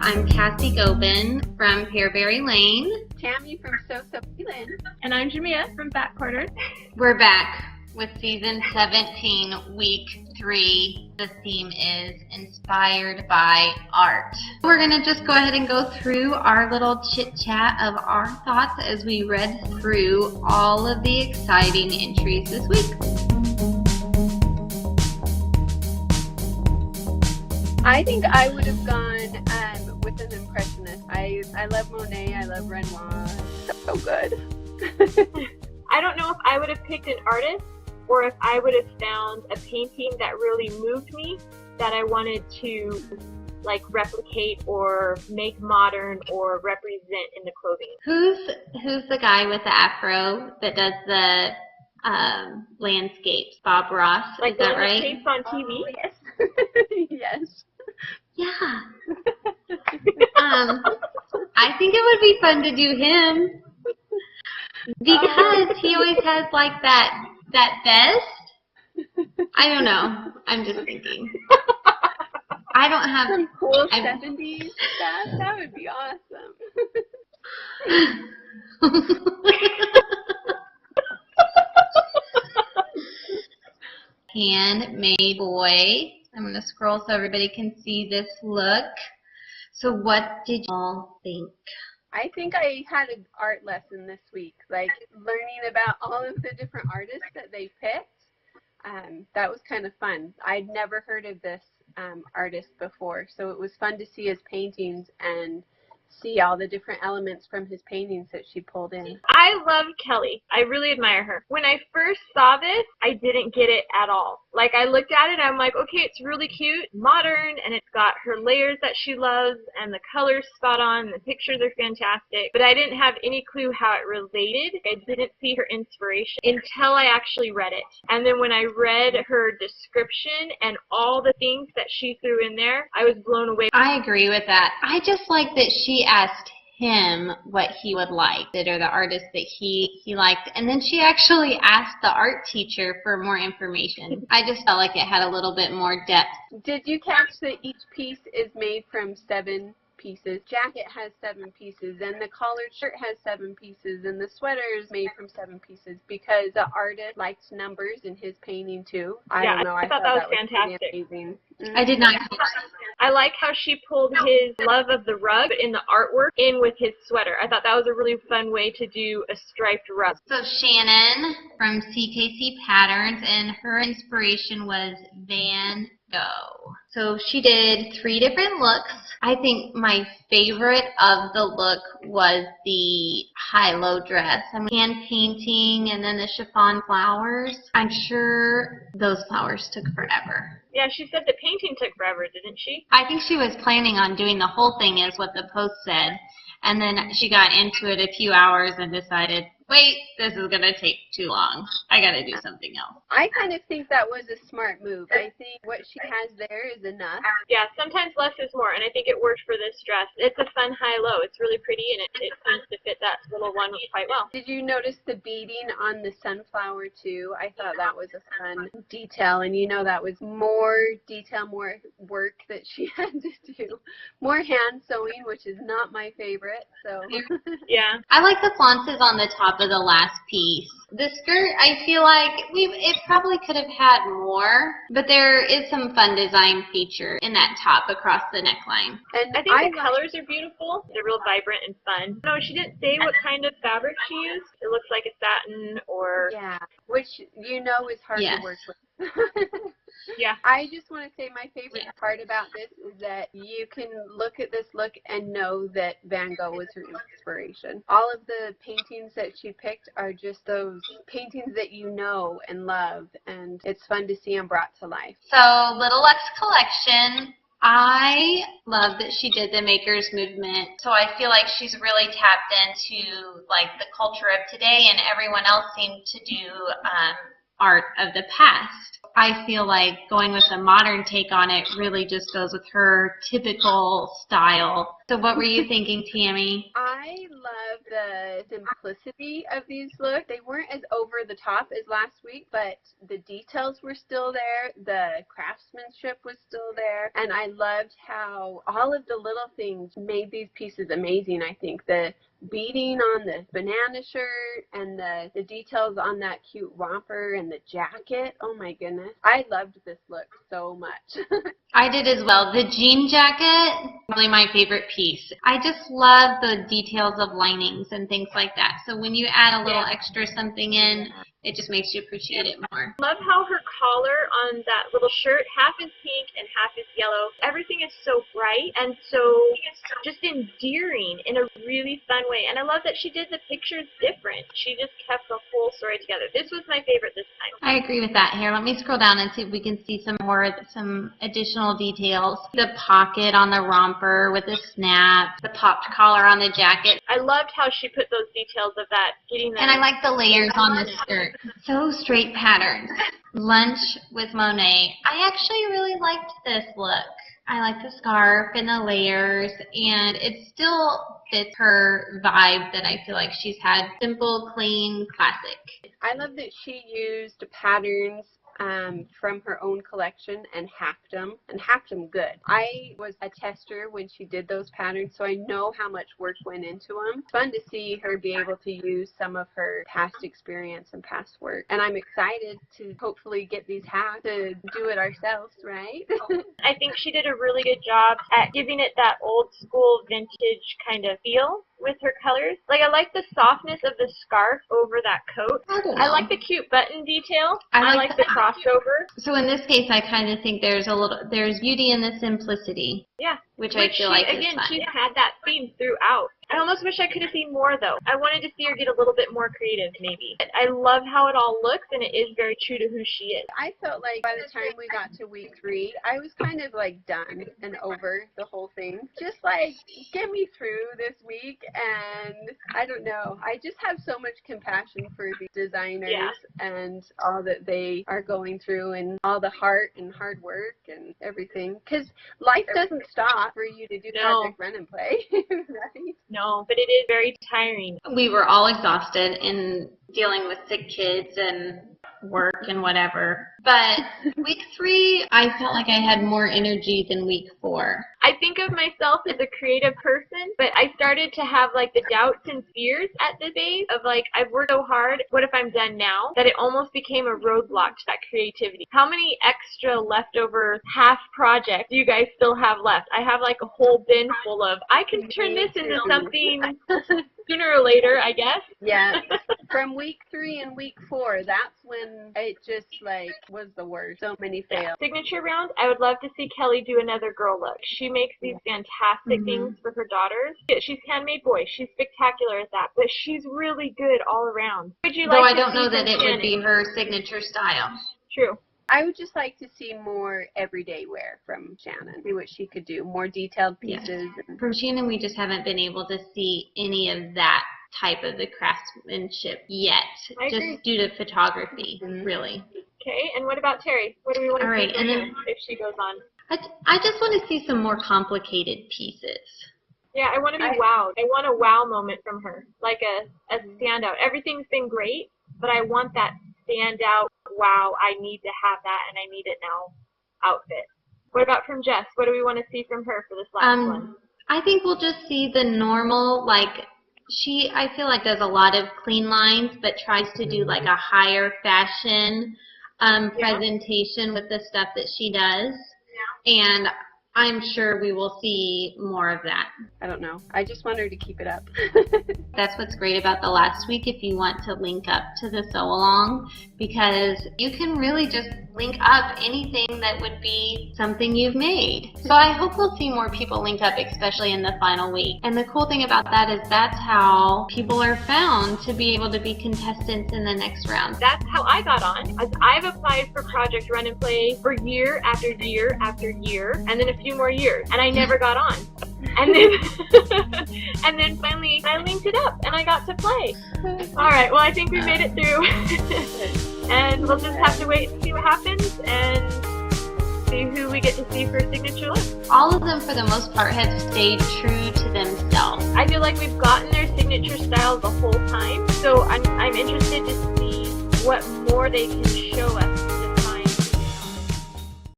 I'm Cassie Gobin from Pear Berry Lane. Tami from Sewsophielynn. And I'm Gemia from PhatQuarters. We're back with season 17, week 3. The theme is inspired by art. We're going to just go ahead and go through our little chit-chat of our thoughts as we read through all of the exciting entries this week. I think I would have gone with an impressionist. I love Monet. I love Renoir. So good. I don't know if I would have picked an artist or if I would have found a painting that really moved me that I wanted to replicate or make modern or represent in the clothing. Who's the guy with the afro that does the landscapes? Bob Ross, is that right? Tapes on TV? Oh, yes. Yes. Yeah. I think it would be fun to do him because he always has that vest. I don't know. I'm just thinking. I don't have some cool 70s stuff. That would be awesome. Handmade boy. I'm going to scroll so everybody can see this look. So what did you all think? I think I had an art lesson this week, learning about all of the different artists that they picked. That was kind of fun. I'd never heard of this artist before, so it was fun to see his paintings and see all the different elements from his paintings that she pulled in. I love Kelly. I really admire her. When I first saw this, I didn't get it at all. I looked at it and I'm like, okay, it's really cute, modern, and it's got her layers that she loves, and the color's spot on, the pictures are fantastic, but I didn't have any clue how it related. I didn't see her inspiration until I actually read it. And then when I read her description and all the things that she threw in there, I was blown away. I agree with that. I just like that she asked him what he would like, or the artist that he liked, and then she actually asked the art teacher for more information. I just felt like it had a little bit more depth. Did you catch that each piece is made from 7 pieces? Jacket has 7 pieces, and the collared shirt has 7 pieces, and the sweater is made from 7 pieces because the artist liked numbers in his painting too. I don't know. I thought that was fantastic. Amazing. I did not catch that. I like how she pulled his love of the rug in the artwork in with his sweater. I thought that was a really fun way to do a striped rug. So Shannon from CKC Patterns, and her inspiration was Van Gogh. So she did 3 different looks. I think my favorite of the look was the high-low dress. I mean, hand painting and then the chiffon flowers. I'm sure those flowers took forever. Yeah, she said the painting took forever, didn't she? I think she was planning on doing the whole thing, is what the post said. And then she got into it a few hours and decided, wait, this is going to take too long. I got to do something else. I kind of think that was a smart move. I think what she has there is enough. Yeah, sometimes less is more, and I think it worked for this dress. It's a fun high-low. It's really pretty, and it seems to fit that little one quite well. Did you notice the beading on the sunflower, too? I thought that was a fun detail, and that was more detail, more work that she had to do. More hand sewing, which is not my favorite, so. Yeah. I like the flounces on the top of the last piece. The skirt, I feel like it probably could have had more, but there is some fun design feature in that top across the neckline. And I think the colors are beautiful. They're real vibrant and fun. No, she didn't say what kind of fabric she used. It looks like a satin or... Yeah, which is hard to work with. Yeah. I just want to say my favorite part about this is that you can look at this look and know that Van Gogh was her inspiration. All of the paintings that she picked are just those paintings that you know and love, and it's fun to see them brought to life. So, Little Lux collection. I love that she did the makers movement. So I feel like she's really tapped into the culture of today, and everyone else seemed to do art of the past. I feel like going with a modern take on it really just goes with her typical style. So what were you thinking, Tami? I love the simplicity of these looks. They weren't as over the top as last week, but the details were still there. The craftsmanship was still there. And I loved how all of the little things made these pieces amazing. I think the beading on the banana shirt and the details on that cute romper and the jacket. Oh my goodness. I loved this look so much. I did as well. The jean jacket, probably my favorite piece. I just love the details of linings and things like that. So when you add a little extra something in, it just makes you appreciate it more. Love how her collar on that little shirt, half is pink and half is yellow. Everything is so bright and so just endearing in a really fun way. And I love that she did the pictures different. She just kept the whole story together. This was my favorite this time. I agree with that. Here, let me scroll down and see if we can see some additional details. The pocket on the romper with the snap, the popped collar on the jacket. I loved how she put those details of that. And I like the layers on the skirt. So straight patterns. Lunch with Monet. I actually really liked this look. I like the scarf and the layers, and it still fits her vibe that I feel like she's had. Simple, clean, classic. I love that she used patterns from her own collection and hacked them good. I was a tester when she did those patterns, so I know how much work went into them. It's fun to see her be able to use some of her past experience and past work, and I'm excited to hopefully get these hacked to do it ourselves, right? I think she did a really good job at giving it that old school vintage kind of feel with her colors. Like, I like the softness of the scarf over that coat. I like the cute button detail. I like the crossover. So in this case, I kind of think there's beauty in the simplicity. Yeah. Which I feel like is fun. She's had that theme throughout. I almost wish I could have seen more, though. I wanted to see her get a little bit more creative, maybe. I love how it all looks, and it is very true to who she is. I felt like by the time we got to week 3, I was kind of like done and over the whole thing. Just like, get me through this week, and I don't know. I just have so much compassion for the designers and all that they are going through and all the heart and hard work and everything. Because life doesn't stop for you to do Project Run and Play, right? No, but it is very tiring. We were all exhausted in dealing with sick kids and work and whatever. But week 3, I felt like I had more energy than week 4. I think of myself as a creative person, but I started to have like the doubts and fears at the base of like, I've worked so hard, what if I'm done now? That it almost became a roadblock to that creativity. How many extra leftover half projects do you guys still have left? I have like a whole bin full of, I can turn this into something sooner or later, I guess. Yeah. From week 3 and week 4, that's when it just like was the worst. So many fails. Signature round, I would love to see Kelly do another girl look. She makes these fantastic things for her daughters. She's handmade boy. She's spectacular at that, but she's really good all around. Would you like Though I don't know that it would be her signature style. True. I would just like to see more everyday wear from Shannon. See what she could do. More detailed pieces. Yes. From Shannon, we just haven't been able to see any of that type of the craftsmanship yet, just due to photography, really. Okay, and what about Terry? What do we want to see from her if she goes on? I just want to see some more complicated pieces. Yeah, I want to be wowed. I want a wow moment from her, like a standout. Everything's been great, but I want that standout, wow, I need to have that and I need it now outfit. What about from Jess? What do we want to see from her for this last one? I think we'll just see the normal, like, I feel like does a lot of clean lines, but tries to do like a higher fashion presentation with the stuff that she does. Yeah. And I'm sure we will see more of that. I don't know. I just want her to keep it up. That's what's great about the last week if you want to link up to the sew along, because you can really just link up anything that would be something you've made. So I hope we'll see more people link up, especially in the final week. And the cool thing about that is that's how people are found to be able to be contestants in the next round. That's how I got on, as I've applied for Project Run and Play for year after year after year, and then a few more years, and I never got on. And then and then finally I linked it up and I got to play. Alright, well, I think we made it through. And we'll just have to wait and see what happens, and see who we get to see for signature look. All of them, for the most part, have stayed true to themselves. I feel like we've gotten their signature style the whole time, so I'm interested to see what more they can show us